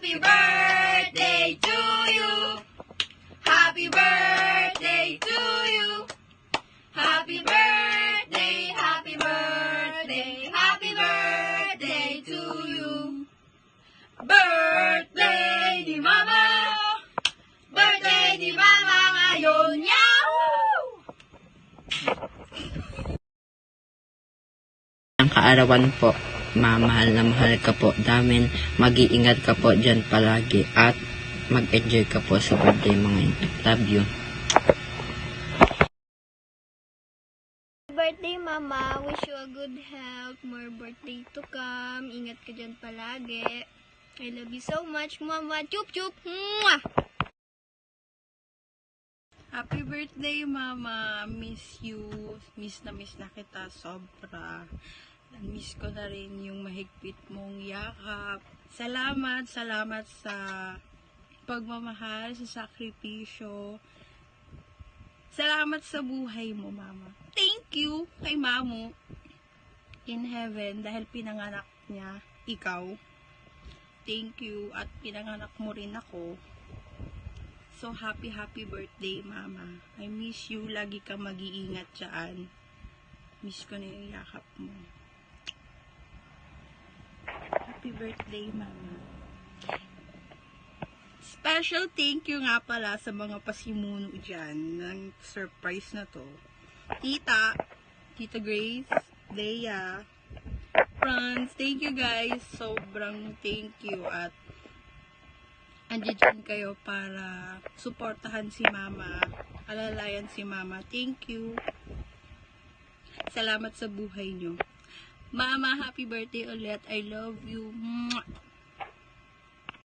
Happy birthday to you. Happy birthday to you. Happy birthday, happy birthday, happy birthday to you. Birthday ni Mama. Birthday ni Mama ngayon. Yahoo! Ang kaarawan po, mahal na mahal ka po namin, mag-iingat ka po dyan palagi at mag-enjoy ka po sa birthday mo ngayon. Love you. Birthday, Mama. Wish you a good health. More birthday to come. Ingat ka dyan palagi. I love you so much, Mama. Chup chup. Mwah! Happy birthday, Mama. Miss you. Miss na kita sobra. Miss ko na rin yung mahigpit mong yakap. Salamat sa pagmamahal, sa sakripisyo. Salamat sa buhay mo, Mama. Thank you kay Mamu in heaven dahil pinanganak niya ikaw. Thank you at pinanganak mo rin ako. So happy birthday, Mama. I miss you. Lagi kang mag-iingat dyan. Miss ko na yung yakap mo. Happy birthday, Mama. Special thank you nga pala sa mga pasimuno dyan ng surprise na to. Tita Grace, Leia, Franz, thank you guys. Sobrang thank you at andiyan kayo para suportahan si Mama, alalayan si Mama. Thank you. Salamat sa buhay nyo. Mama, happy birthday ulit. I love you. Mwah!